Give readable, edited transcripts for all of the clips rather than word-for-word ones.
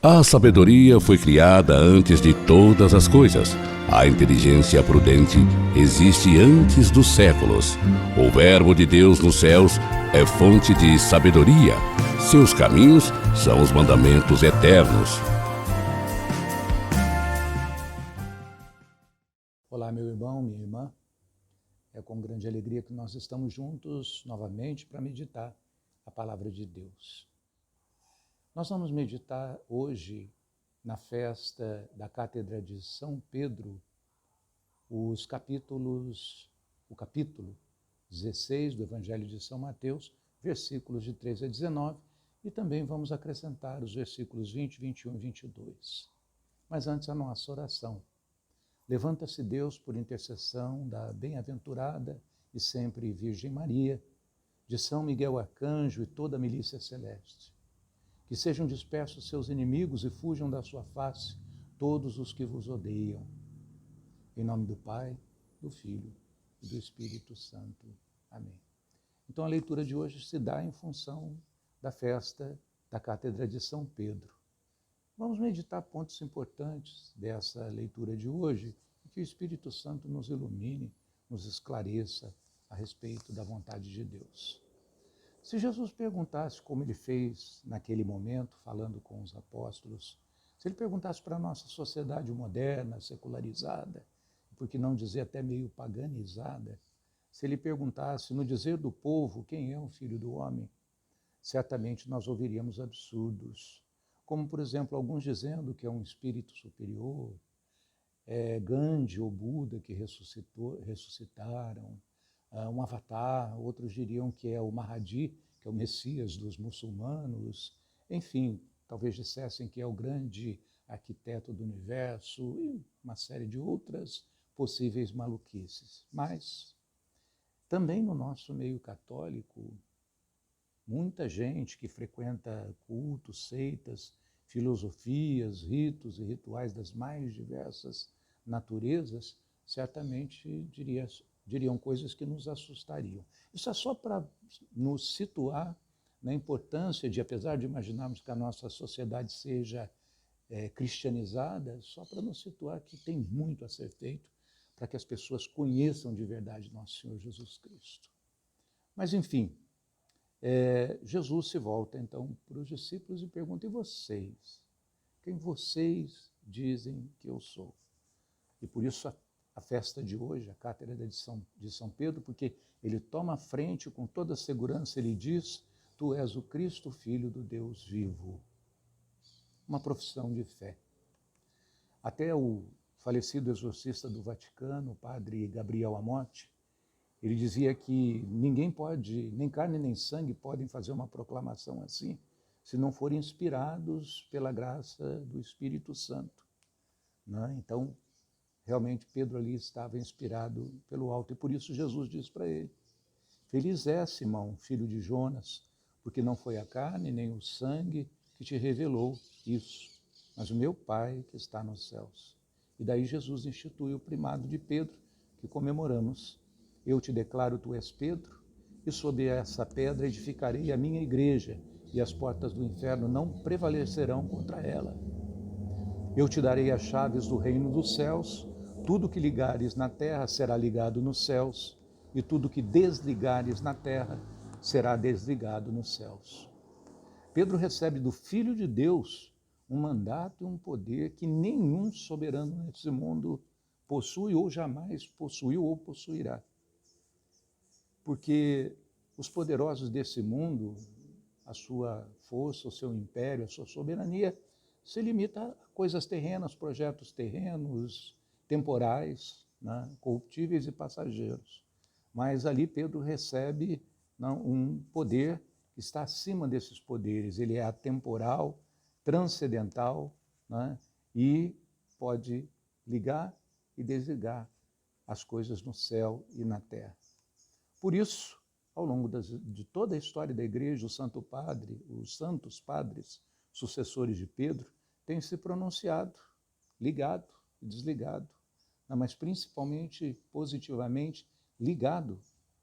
A sabedoria foi criada antes de todas as coisas. A inteligência prudente existe antes dos séculos. O Verbo de Deus nos céus é fonte de sabedoria. Seus caminhos são os mandamentos eternos. Olá, meu irmão, minha irmã. É com grande alegria que nós estamos juntos novamente para meditar a palavra de Deus. Nós vamos meditar hoje, na festa da Cátedra de São Pedro, o capítulo 16 do Evangelho de São Mateus, versículos de 13 a 19, e também vamos acrescentar os versículos 20, 21 e 22. Mas antes a nossa oração. Levanta-se Deus por intercessão da bem-aventurada e sempre Virgem Maria, de São Miguel Arcanjo e toda a milícia celeste. Que sejam dispersos seus inimigos e fujam da sua face todos os que vos odeiam. Em nome do Pai, do Filho e do Espírito Santo. Amém. Então a leitura de hoje se dá em função da festa da Cátedra de São Pedro. Vamos meditar pontos importantes dessa leitura de hoje e que o Espírito Santo nos ilumine, nos esclareça a respeito da vontade de Deus. Se Jesus perguntasse como ele fez naquele momento, falando com os apóstolos, se ele perguntasse para a nossa sociedade moderna, secularizada, por que não dizer até meio paganizada, se ele perguntasse no dizer do povo quem é o Filho do Homem, certamente nós ouviríamos absurdos, como por exemplo alguns dizendo que é um espírito superior, Gandhi ou Buda que ressuscitaram, um avatar, outros diriam que é o Mahdi, que é o Messias dos muçulmanos, enfim, talvez dissessem que é o grande arquiteto do universo e uma série de outras possíveis maluquices. Mas também no nosso meio católico, muita gente que frequenta cultos, seitas, filosofias, ritos e rituais das mais diversas naturezas, certamente diriam coisas que nos assustariam. Isso é só para nos situar na importância de, apesar de imaginarmos que a nossa sociedade seja cristianizada, só para nos situar que tem muito a ser feito para que as pessoas conheçam de verdade nosso Senhor Jesus Cristo. Mas, enfim, Jesus se volta então para os discípulos e pergunta: e vocês? Quem vocês dizem que eu sou? E por isso a festa de hoje, a Cátedra de São Pedro, porque ele toma a frente com toda a segurança, ele diz: tu és o Cristo, Filho do Deus vivo. Uma profissão de fé. Até o falecido exorcista do Vaticano, o padre Gabriel Amorti, ele dizia que ninguém pode, nem carne nem sangue podem fazer uma proclamação assim, se não forem inspirados pela graça do Espírito Santo. Né? Então, realmente Pedro ali estava inspirado pelo alto, e por isso Jesus diz para ele: feliz é, Simão, filho de Jonas, porque não foi a carne nem o sangue que te revelou isso, mas o meu Pai que está nos céus. E daí Jesus institui o primado de Pedro, que comemoramos. Eu te declaro, tu és Pedro, e sobre essa pedra edificarei a minha igreja, e as portas do inferno não prevalecerão contra ela. Eu te darei as chaves do reino dos céus, tudo que ligares na terra será ligado nos céus, e tudo que desligares na terra será desligado nos céus. Pedro recebe do Filho de Deus um mandato e um poder que nenhum soberano nesse mundo possui ou jamais possuiu ou possuirá. Porque os poderosos desse mundo, a sua força, o seu império, a sua soberania, se limita a coisas terrenas, projetos terrenos, temporais, né, corruptíveis e passageiros. Mas ali Pedro recebe um poder que está acima desses poderes. Ele é atemporal, transcendental, né, e pode ligar e desligar as coisas no céu e na terra. Por isso, ao longo de toda a história da Igreja, os santos padres, sucessores de Pedro, têm se pronunciado, ligado e desligado, mas principalmente, positivamente, ligado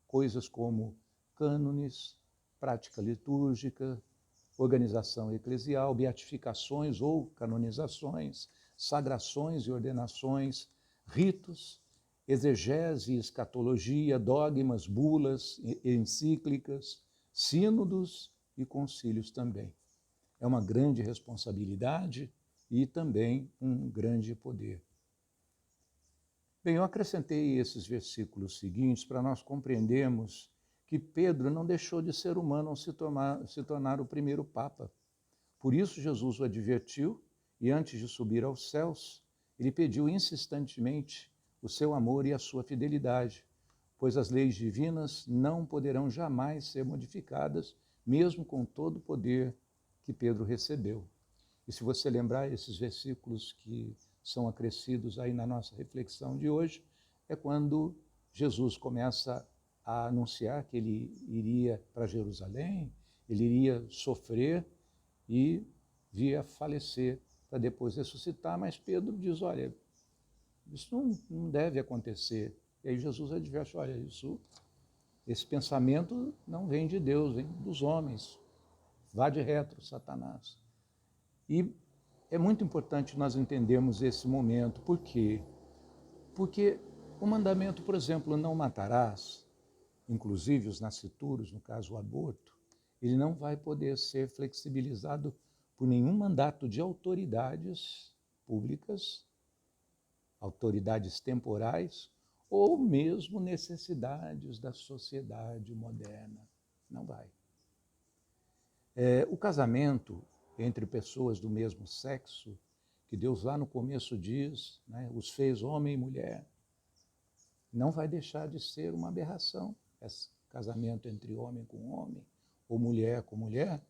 coisas como cânones, prática litúrgica, organização eclesial, beatificações ou canonizações, sagrações e ordenações, ritos, exegese e escatologia, dogmas, bulas, encíclicas, sínodos e concílios também. É uma grande responsabilidade e também um grande poder. Bem, eu acrescentei esses versículos seguintes para nós compreendermos que Pedro não deixou de ser humano ao se tornar o primeiro Papa. Por isso Jesus o advertiu e antes de subir aos céus, ele pediu insistentemente o seu amor e a sua fidelidade, pois as leis divinas não poderão jamais ser modificadas, mesmo com todo o poder que Pedro recebeu. E se você lembrar esses versículos que são acrescidos aí na nossa reflexão de hoje, é quando Jesus começa a anunciar que ele iria para Jerusalém, ele iria sofrer e vir a falecer para depois ressuscitar, mas Pedro diz, olha, isso não deve acontecer. E aí Jesus adverte, olha, esse pensamento não vem de Deus, vem dos homens. Vá de retro, Satanás. E é muito importante nós entendermos esse momento. Por quê? Porque o mandamento, por exemplo, não matarás, inclusive os nascituros, no caso o aborto, ele não vai poder ser flexibilizado por nenhum mandato de autoridades públicas, autoridades temporais, ou mesmo necessidades da sociedade moderna. Não vai. O casamento entre pessoas do mesmo sexo, que Deus lá no começo diz, né, os fez homem e mulher, não vai deixar de ser uma aberração. Esse casamento entre homem com homem, ou mulher com mulher,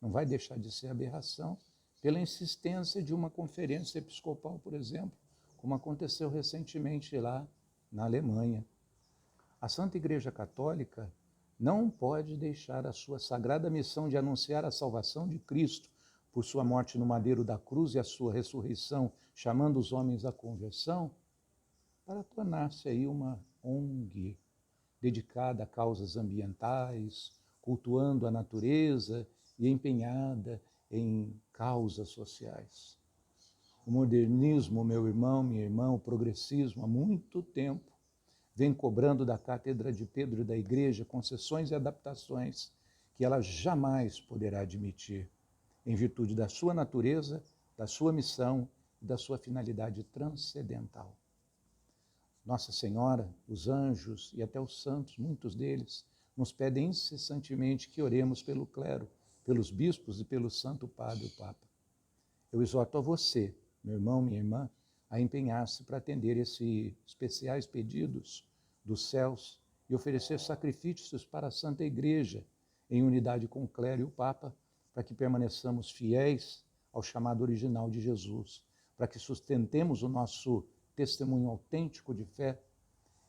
não vai deixar de ser aberração pela insistência de uma conferência episcopal, por exemplo, como aconteceu recentemente lá na Alemanha. A Santa Igreja Católica não pode deixar a sua sagrada missão de anunciar a salvação de Cristo por sua morte no madeiro da cruz e a sua ressurreição, chamando os homens à conversão, para tornar-se aí uma ONG dedicada a causas ambientais, cultuando a natureza e empenhada em causas sociais. O modernismo, meu irmão, minha irmã, o progressismo, há muito tempo, vem cobrando da Cátedra de Pedro e da Igreja concessões e adaptações que ela jamais poderá admitir, em virtude da sua natureza, da sua missão e da sua finalidade transcendental. Nossa Senhora, os anjos e até os santos, muitos deles, nos pedem incessantemente que oremos pelo clero, pelos bispos e pelo Santo Padre, o Papa. Eu exorto a você, meu irmão, minha irmã, a empenhar-se para atender esses especiais pedidos dos céus e oferecer sacrifícios para a Santa Igreja, em unidade com o clero e o Papa, para que permaneçamos fiéis ao chamado original de Jesus, para que sustentemos o nosso testemunho autêntico de fé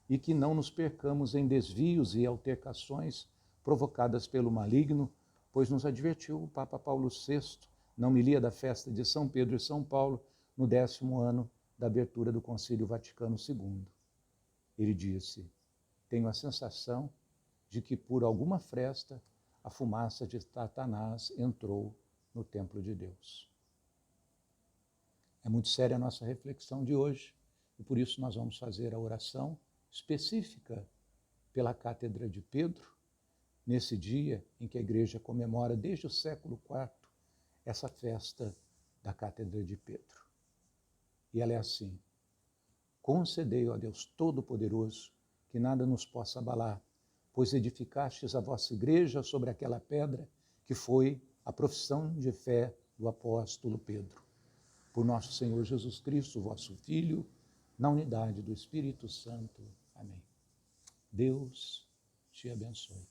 e que não nos percamos em desvios e altercações provocadas pelo maligno, pois nos advertiu o Papa Paulo VI, na homilia da festa de São Pedro e São Paulo, no 10º ano da abertura do Concílio Vaticano II. Ele disse, tenho a sensação de que por alguma fresta a fumaça de Satanás entrou no templo de Deus. É muito séria a nossa reflexão de hoje e por isso nós vamos fazer a oração específica pela Cátedra de Pedro, nesse dia em que a Igreja comemora desde o século IV essa festa da Cátedra de Pedro. E ela é assim, concedei, ó Deus Todo-Poderoso, que nada nos possa abalar, pois edificastes a vossa Igreja sobre aquela pedra que foi a profissão de fé do apóstolo Pedro. Por nosso Senhor Jesus Cristo, vosso Filho, na unidade do Espírito Santo. Amém. Deus te abençoe.